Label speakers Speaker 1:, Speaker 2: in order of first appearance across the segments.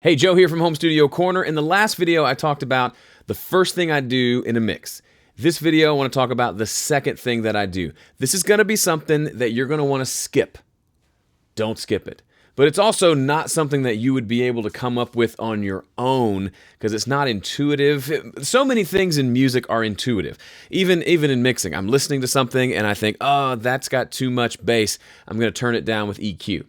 Speaker 1: Hey, Joe here from Home Studio Corner. In the last video, I talked about the first thing I do in a mix. This video, I want to talk about the second thing that I do. This is going to be something that you're going to want to skip. Don't skip it. But it's also not something that you would be able to come up with on your own because it's not intuitive. So many things in music are intuitive. Even in mixing, I'm listening to something and I think, oh, that's got too much bass. I'm going to turn it down with EQ.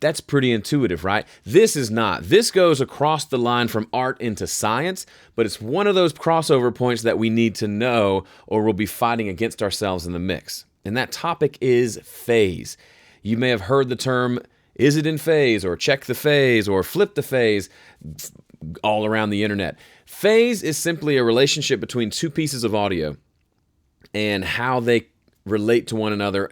Speaker 1: That's pretty intuitive, right? This is not. This goes across the line from art into science, but it's one of those crossover points that we need to know or we'll be fighting against ourselves in the mix. And that topic is phase. You may have heard the term, is it in phase, or check the phase, or flip the phase, all around the internet. Phase is simply a relationship between two pieces of audio and how they relate to one another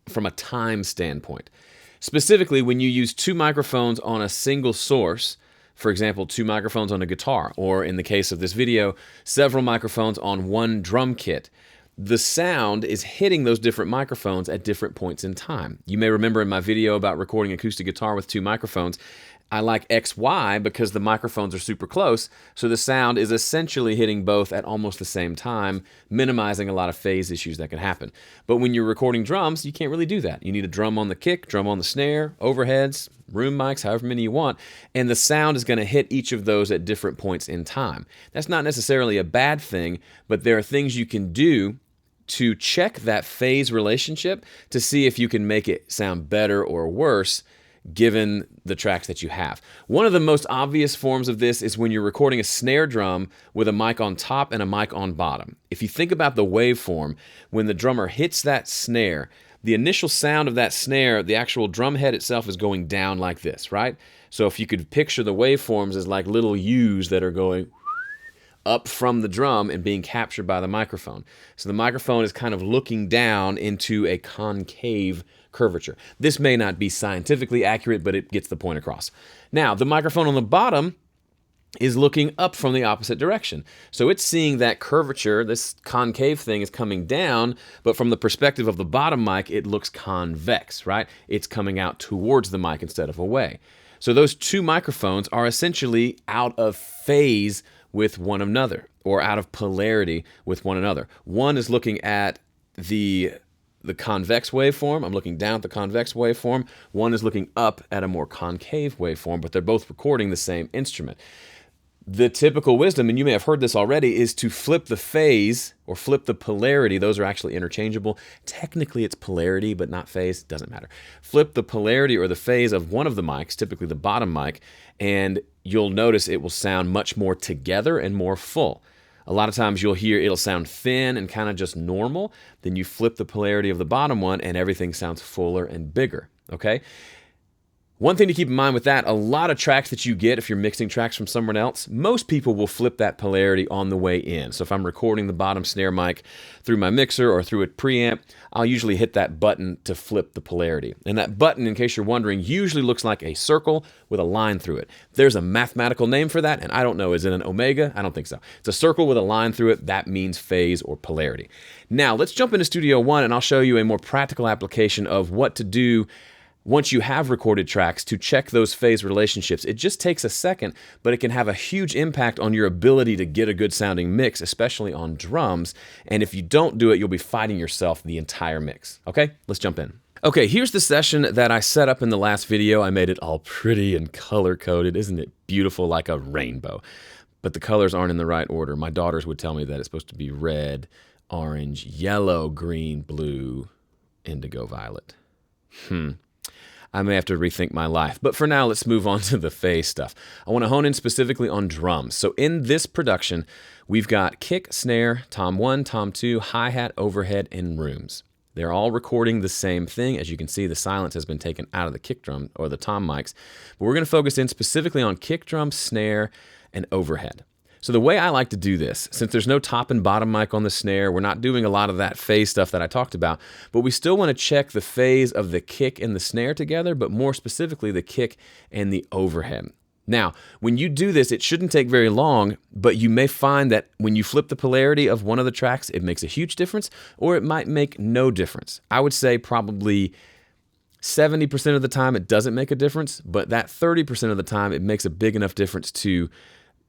Speaker 1: from a time standpoint. Specifically, when you use two microphones on a single source, for example, two microphones on a guitar, or in the case of this video, several microphones on one drum kit, the sound is hitting those different microphones at different points in time. You may remember in my video about recording acoustic guitar with two microphones, I like XY because the microphones are super close, so the sound is essentially hitting both at almost the same time, minimizing a lot of phase issues that can happen. But when you're recording drums, you can't really do that. You need a drum on the kick, drum on the snare, overheads, room mics, however many you want, and the sound is going to hit each of those at different points in time. That's not necessarily a bad thing, but there are things you can do to check that phase relationship to see if you can make it sound better or worse given the tracks that you have. One of the most obvious forms of this is when you're recording a snare drum with a mic on top and a mic on bottom. If you think about the waveform, when the drummer hits that snare, the initial sound of that snare, the actual drum head itself is going down like this, right? So if you could picture the waveforms as like little U's that are going up from the drum and being captured by the microphone. So the microphone is kind of looking down into a concave curvature. This may not be scientifically accurate, but it gets the point across. Now, the microphone on the bottom is looking up from the opposite direction. So it's seeing that curvature, this concave thing is coming down, but from the perspective of the bottom mic, it looks convex, right? It's coming out towards the mic instead of away. So those two microphones are essentially out of phase with one another, or out of polarity with one another. One is looking at the convex waveform. I'm looking down at the convex waveform. One is looking up at a more concave waveform, but they're both recording the same instrument. The typical wisdom, and you may have heard this already, is to flip the phase or flip the polarity. Those are actually interchangeable. Technically, it's polarity, but not phase. Doesn't matter. Flip the polarity or the phase of one of the mics, typically the bottom mic, and you'll notice it will sound much more together and more full. A lot of times you'll hear it'll sound thin and kind of just normal. Then you flip the polarity of the bottom one and everything sounds fuller and bigger, okay? One thing to keep in mind with that, a lot of tracks that you get if you're mixing tracks from someone else, most people will flip that polarity on the way in. So if I'm recording the bottom snare mic through my mixer or through a preamp, I'll usually hit that button to flip the polarity. And that button, in case you're wondering, usually looks like a circle with a line through it. There's a mathematical name for that, and I don't know, is it an omega? I don't think so. It's a circle with a line through it. That means phase or polarity. Now, let's jump into Studio One, and I'll show you a more practical application of what to do once you have recorded tracks to check those phase relationships. It just takes a second, but it can have a huge impact on your ability to get a good sounding mix, especially on drums. And if you don't do it, you'll be fighting yourself the entire mix. Okay, let's jump in. Okay, here's the session that I set up in the last video. I made it all pretty and color-coded. Isn't it beautiful, like a rainbow? But the colors aren't in the right order. My daughters would tell me that it's supposed to be red, orange, yellow, green, blue, indigo, violet. I may have to rethink my life. But for now, let's move on to the phase stuff. I want to hone in specifically on drums. So in this production, we've got kick, snare, tom 1, tom 2, hi-hat, overhead, and rooms. They're all recording the same thing. As you can see, the silence has been taken out of the kick drum or the tom mics. But we're going to focus in specifically on kick drum, snare, and overhead. So the way I like to do this, since there's no top and bottom mic on the snare, we're not doing a lot of that phase stuff that I talked about, but we still want to check the phase of the kick and the snare together, but more specifically the kick and the overhead. Now, when you do this, it shouldn't take very long, but you may find that when you flip the polarity of one of the tracks, it makes a huge difference, or it might make no difference. I would say probably 70% of the time it doesn't make a difference, but that 30% of the time it makes a big enough difference to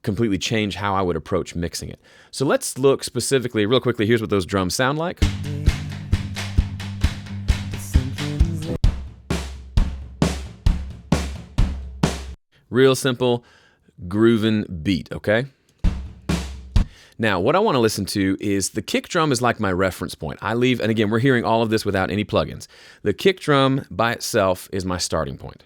Speaker 1: completely change how I would approach mixing it. So let's look specifically, real quickly, here's what those drums sound like. Real simple, grooving beat, okay? Now, what I want to listen to is the kick drum is like my reference point. And again, we're hearing all of this without any plugins. The kick drum by itself is my starting point.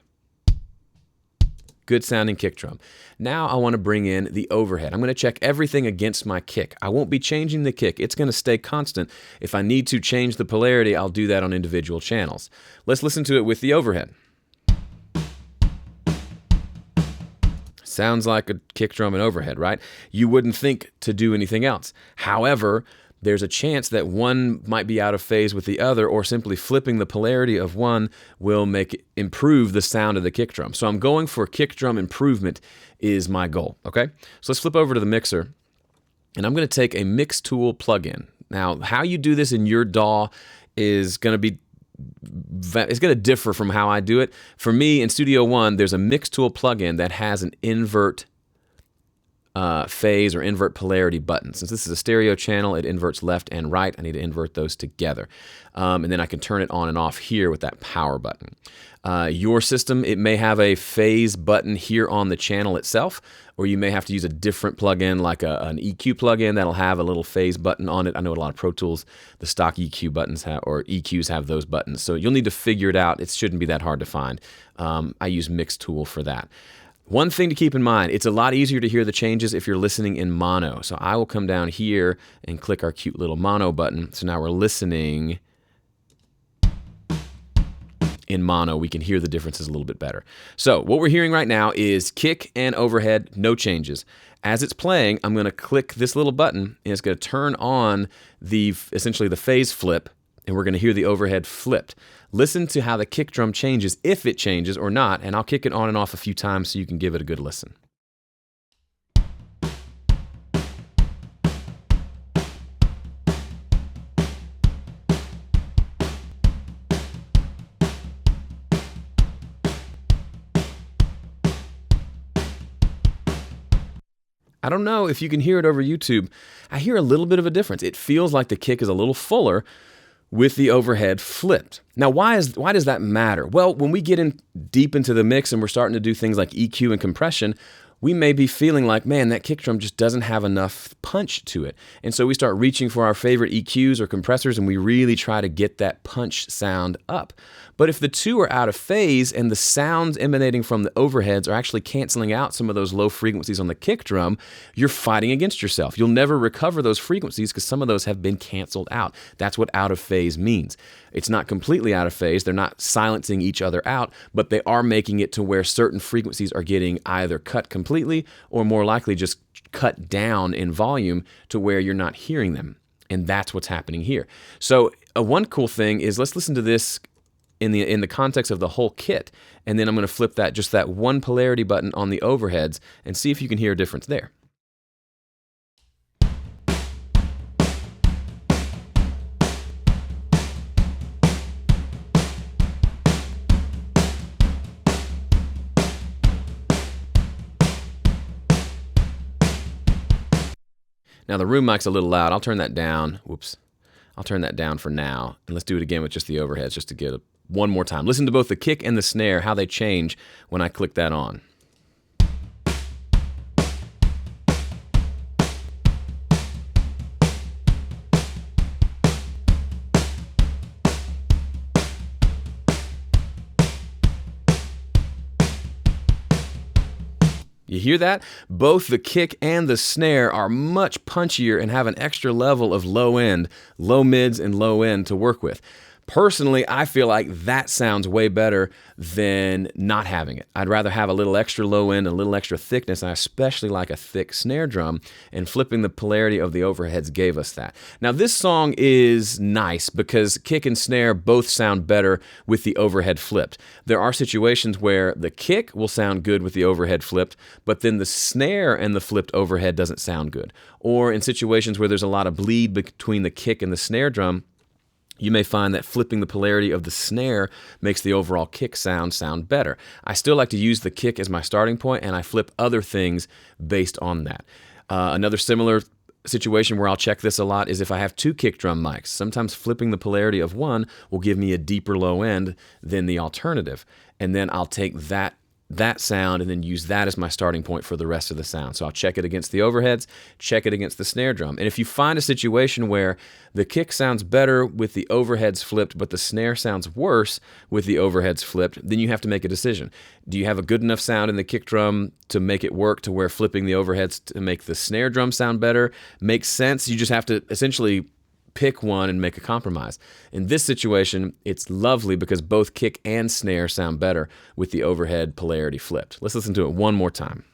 Speaker 1: Good sounding kick drum. Now I want to bring in the overhead. I'm going to check everything against my kick. I won't be changing the kick. It's going to stay constant. If I need to change the polarity, I'll do that on individual channels. Let's listen to it with the overhead. Sounds like a kick drum and overhead, right? You wouldn't think to do anything else. However, there's a chance that one might be out of phase with the other, or simply flipping the polarity of one will improve the sound of the kick drum. So I'm going for kick drum improvement is my goal, okay? So let's flip over to the mixer, and I'm going to take a mix tool plugin. Now, how you do this in your DAW is going to differ from how I do it. For me, in Studio One, there's a mix tool plugin that has an invert phase or invert polarity button. Since this is a stereo channel, it inverts left and right. I need to invert those together. And then I can turn it on and off here with that power button. Your system, it may have a phase button here on the channel itself, or you may have to use a different plugin like an EQ plugin that'll have a little phase button on it. I know a lot of Pro Tools, the stock EQ buttons or EQs have those buttons. So you'll need to figure it out. It shouldn't be that hard to find. I use Mix Tool for that. One thing to keep in mind, it's a lot easier to hear the changes if you're listening in mono. So I will come down here and click our cute little mono button. So now we're listening in mono. We can hear the differences a little bit better. So what we're hearing right now is kick and overhead, no changes. As it's playing, I'm going to click this little button, and it's going to turn on essentially the phase flip, and we're going to hear the overhead flipped. Listen to how the kick drum changes, if it changes or not, and I'll kick it on and off a few times so you can give it a good listen. I don't know if you can hear it over YouTube. I hear a little bit of a difference. It feels like the kick is a little fuller with the overhead flipped. Now, why does that matter? Well, when we get in deep into the mix and we're starting to do things like EQ and compression, we may be feeling like, man, that kick drum just doesn't have enough punch to it. And so we start reaching for our favorite EQs or compressors, and we really try to get that punch sound up. But if the two are out of phase and the sounds emanating from the overheads are actually canceling out some of those low frequencies on the kick drum, you're fighting against yourself. You'll never recover those frequencies because some of those have been canceled out. That's what out of phase means. It's not completely out of phase. They're not silencing each other out, but they are making it to where certain frequencies are getting either cut completely or more likely just cut down in volume to where you're not hearing them. And that's what's happening here. So one cool thing is, let's listen to this in the context of the whole kit, and then I'm going to flip just that one polarity button on the overheads and see if you can hear a difference there. Now the room mic's a little loud. I'll turn that down. Whoops. I'll turn that down for now, and let's do it again with just the overheads, just to get one more time. Listen to both the kick and the snare, how they change when I click that on. You hear that? Both the kick and the snare are much punchier and have an extra level of low end, low mids, and low end to work with. Personally, I feel like that sounds way better than not having it. I'd rather have a little extra low end, a little extra thickness. I especially like a thick snare drum, and flipping the polarity of the overheads gave us that. Now, this song is nice because kick and snare both sound better with the overhead flipped. There are situations where the kick will sound good with the overhead flipped, but then the snare and the flipped overhead doesn't sound good. Or in situations where there's a lot of bleed between the kick and the snare drum, you may find that flipping the polarity of the snare makes the overall kick sound better. I still like to use the kick as my starting point, and I flip other things based on that. Another similar situation where I'll check this a lot is if I have two kick drum mics. Sometimes flipping the polarity of one will give me a deeper low end than the alternative. And then I'll take that sound and then use that as my starting point for the rest of the sound. So I'll check it against the overheads, check it against the snare drum. And if you find a situation where the kick sounds better with the overheads flipped, but the snare sounds worse with the overheads flipped, then you have to make a decision. Do you have a good enough sound in the kick drum to make it work to where flipping the overheads to make the snare drum sound better makes sense? You just have to essentially pick one and make a compromise. In this situation, it's lovely because both kick and snare sound better with the overhead polarity flipped. Let's listen to it one more time.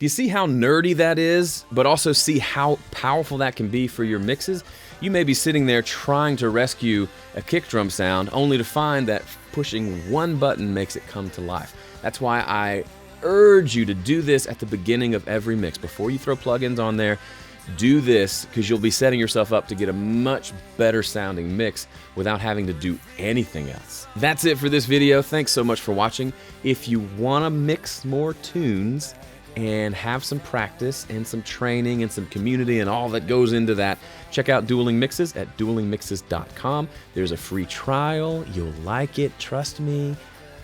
Speaker 1: Do you see how nerdy that is, but also see how powerful that can be for your mixes? You may be sitting there trying to rescue a kick drum sound only to find that pushing one button makes it come to life. That's why I urge you to do this at the beginning of every mix. Before you throw plugins on there, do this because you'll be setting yourself up to get a much better sounding mix without having to do anything else. That's it for this video. Thanks so much for watching. If you want to mix more tunes and have some practice and some training and some community and all that goes into that, check out Dueling Mixes at duelingmixes.com. There's a free trial. You'll like it. Trust me.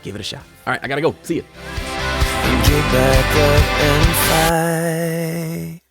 Speaker 1: Give it a shot. All right, I gotta go. See you.
Speaker 2: Get back up and fight.